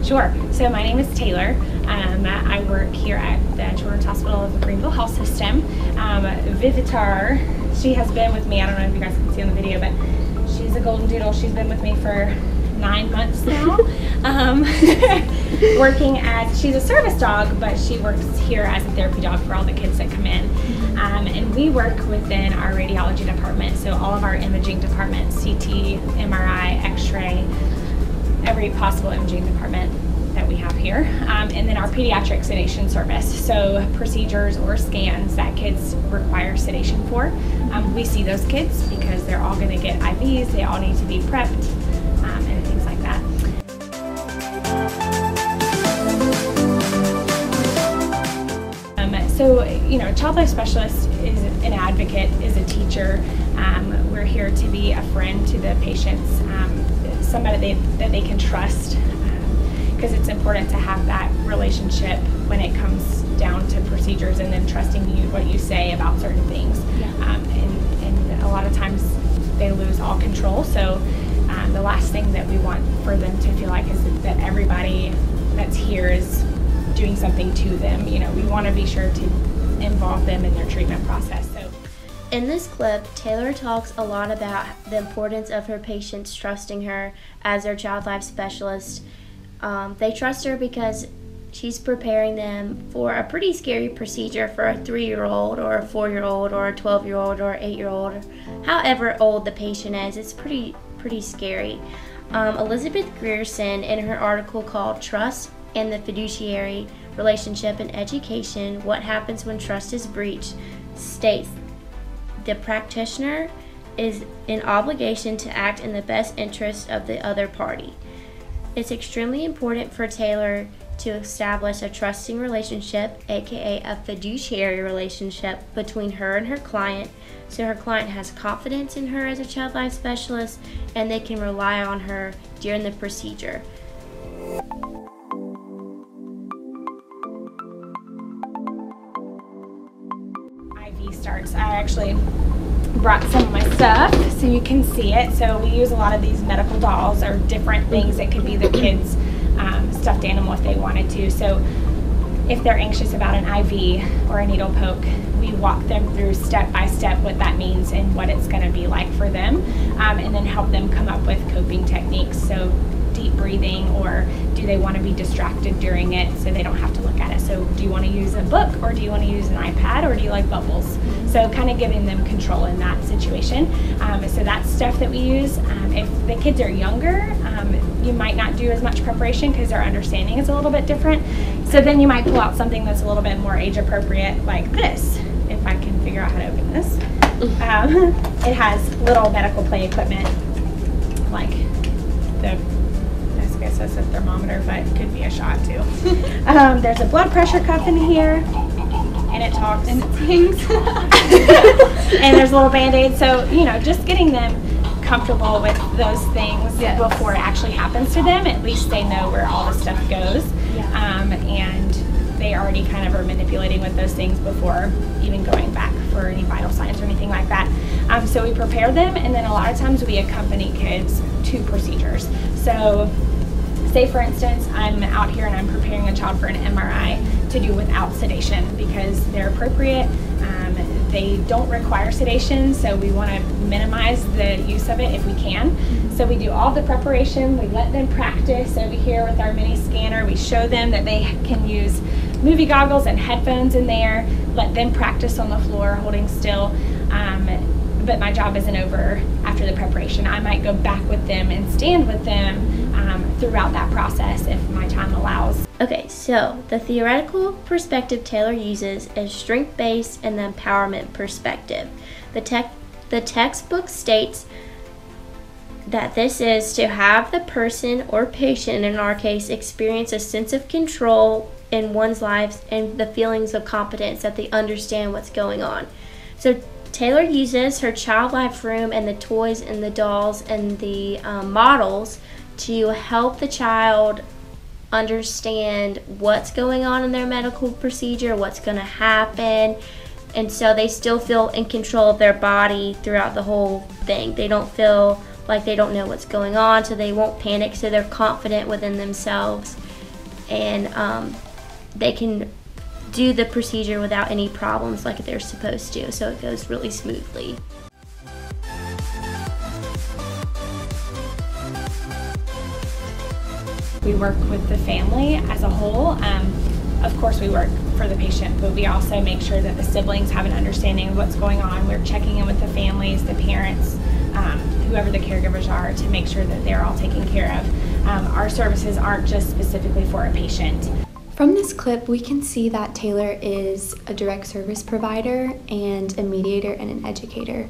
Sure. So my name is Taylor. I work here at the Children's Hospital of the Greenville Health System. Vivitar, she has been with me, I don't know if you guys can see on the video, but she's a golden doodle. She's been with me for 9 months now. She's a service dog, but she works here as a therapy dog for all the kids that come in. And we work within our radiology department, so all of our imaging departments, CT, MRI, X-ray, every possible imaging department that we have here, and then our pediatric sedation service, so procedures or scans that kids require sedation for. We see those kids because they're all going to get IVs, they all need to be prepped, and things like that. So, you know, child life specialist is an advocate, is a teacher. We're here to be a friend to the patients, somebody that they can trust, because it's important to have that relationship when it comes down to procedures, and then trusting you what you say about certain things. And a lot of times they lose all control, so the last thing that we want for them to feel like is that everybody that's here is doing something to them. You know, we want to be sure to involve them in their treatment process. So in this clip, Taylor talks a lot about the importance of her patients trusting her as their child life specialist. They trust her because she's preparing them for a pretty scary procedure for a 3-year-old or a 4-year-old or a 12-year-old or an 8-year-old, however old the patient is. It's pretty scary. Elizabeth Grierson, in her article called Trust and the Fiduciary Relationship in Education, What Happens When Trust is Breached, states the practitioner is in obligation to act in the best interest of the other party. It's extremely important for Taylor to establish a trusting relationship, aka a fiduciary relationship, between her and her client, so her client has confidence in her as a child life specialist and they can rely on her during the procedure. IV starts. I actually brought some of my stuff so you can see it. So we use a lot of these medical dolls or different things. It could be the kids' stuffed animal if they wanted to. So if they're anxious about an IV or a needle poke, we walk them through step by step what that means and what it's going to be like for them, and then help them come up with coping techniques. So deep breathing, or do they want to be distracted during it so they don't have to look at it? So do you want to use a book, or do you want to use an iPad, or do you like bubbles? So kind of giving them control in that situation. So that's stuff that we use. If the kids are younger, you might not do as much preparation because their understanding is a little bit different. So then you might pull out something that's a little bit more age appropriate, like this, if I can figure out how to open this. It has little medical play equipment, like I guess that's a thermometer, but it could be a shot too. There's a blood pressure cuff in here, and it talks. And it sings. And there's a little Band-Aid. So, you know, just getting them comfortable with those things before it actually happens to them. At least they know where all the stuff goes. And they already kind of are manipulating with those things before even going back for any vital signs or anything like that. So we prepare them, and then a lot of times we accompany kids to procedures. So say for instance, I'm out here and I'm preparing a child for an MRI to do without sedation because they're appropriate. They don't require sedation, so we want to minimize the use of it if we can. So we do all the preparation, we let them practice over here with our mini scanner. We show them that they can use movie goggles and headphones in there, let them practice on the floor holding still. But my job isn't over after the preparation. I might go back with them and stand with them throughout that process if my time allows. Okay, so the theoretical perspective Taylor uses is strength-based and the empowerment perspective. The textbook states that this is to have the person or patient, in our case, experience a sense of control in one's lives and the feelings of competence, that they understand what's going on. So Taylor uses her child life room and the toys and the dolls and the models to help the child understand what's going on in their medical procedure, what's going to happen, and so they still feel in control of their body throughout the whole thing. They don't feel like they don't know what's going on, so they won't panic, so they're confident within themselves. and they can do the procedure without any problems like they're supposed to, so it goes really smoothly. We work with the family as a whole. Of course we work for the patient, but we also make sure that the siblings have an understanding of what's going on. We're checking in with the families, the parents, whoever the caregivers are, to make sure that they're all taken care of. Our services aren't just specifically for a patient. From this clip, we can see that Taylor is a direct service provider and a mediator and an educator.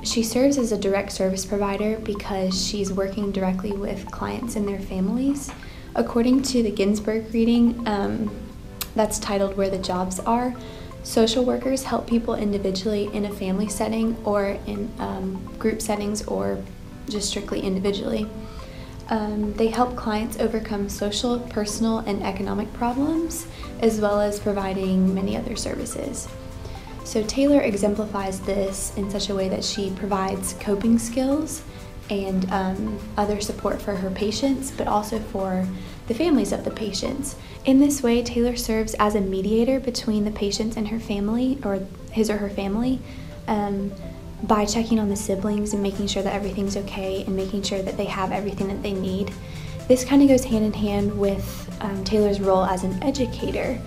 She serves as a direct service provider because she's working directly with clients and their families. According to the Ginsberg reading, that's titled Where the Jobs Are, social workers help people individually in a family setting or in group settings or just strictly individually. They help clients overcome social, personal, and economic problems, as well as providing many other services. So Taylor exemplifies this in such a way that she provides coping skills and other support for her patients, but also for the families of the patients. In this way, Taylor serves as a mediator between the patients and her family, or his or her family, by checking on the siblings and making sure that everything's okay and making sure that they have everything that they need. This kind of goes hand in hand with Taylor's role as an educator.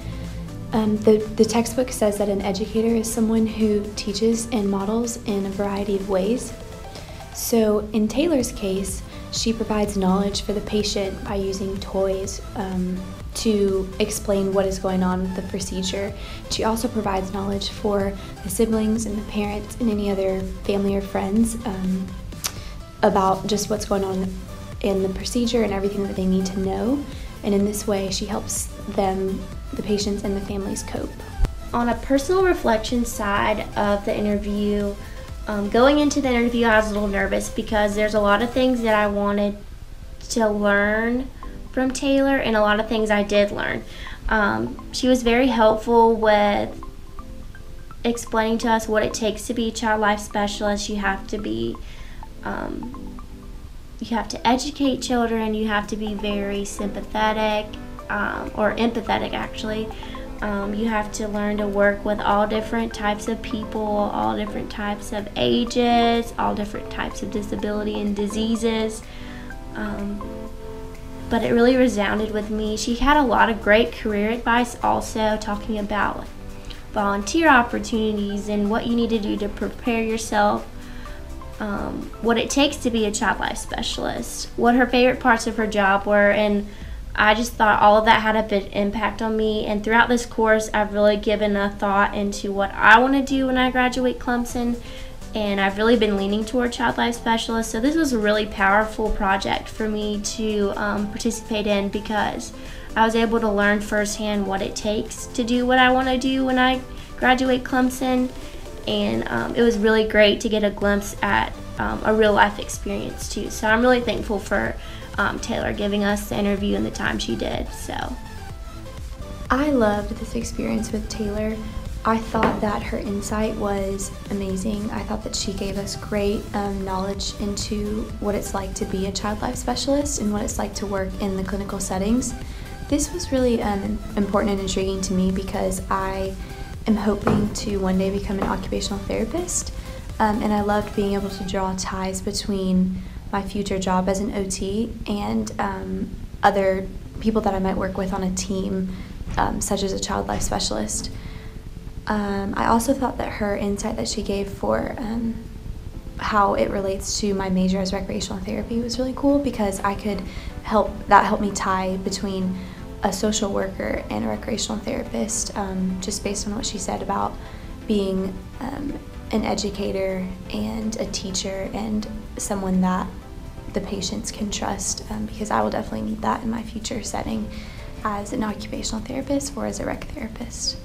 The textbook says that an educator is someone who teaches and models in a variety of ways. So in Taylor's case, she provides knowledge for the patient by using toys to explain what is going on with the procedure. She also provides knowledge for the siblings and the parents and any other family or friends about just what's going on in the procedure and everything that they need to know. And in this way, she helps them, the patients and the families, cope. On a personal reflection side of the interview, going into the interview, I was a little nervous because there's a lot of things that I wanted to learn from Taylor and a lot of things I did learn. She was very helpful with explaining to us what it takes to be a child life specialist. You have to be, you have to educate children, you have to be very sympathetic, or empathetic actually. You have to learn to work with all different types of people, all different types of ages, all different types of disability and diseases. But it really resounded with me. She had a lot of great career advice also, talking about like volunteer opportunities and what you need to do to prepare yourself, what it takes to be a child life specialist, what her favorite parts of her job were, and I just thought all of that had a big impact on me. And throughout this course, I've really given a thought into what I want to do when I graduate Clemson, and I've really been leaning toward child life specialist. So this was a really powerful project for me to participate in, because I was able to learn firsthand what it takes to do what I want to do when I graduate Clemson, and it was really great to get a glimpse at a real life experience too. So I'm really thankful for Taylor giving us the interview and the time she did. So I loved this experience with Taylor. I thought that her insight was amazing. I thought that she gave us great knowledge into what it's like to be a child life specialist and what it's like to work in the clinical settings. This was really important and intriguing to me because I am hoping to one day become an occupational therapist, and I loved being able to draw ties between my future job as an OT and other people that I might work with on a team, such as a child life specialist. I also thought that her insight that she gave for how it relates to my major as recreational therapy was really cool, because I could help me tie between a social worker and a recreational therapist, just based on what she said about being an educator and a teacher and someone that the patients can trust, because I will definitely need that in my future setting as an occupational therapist or as a rec therapist.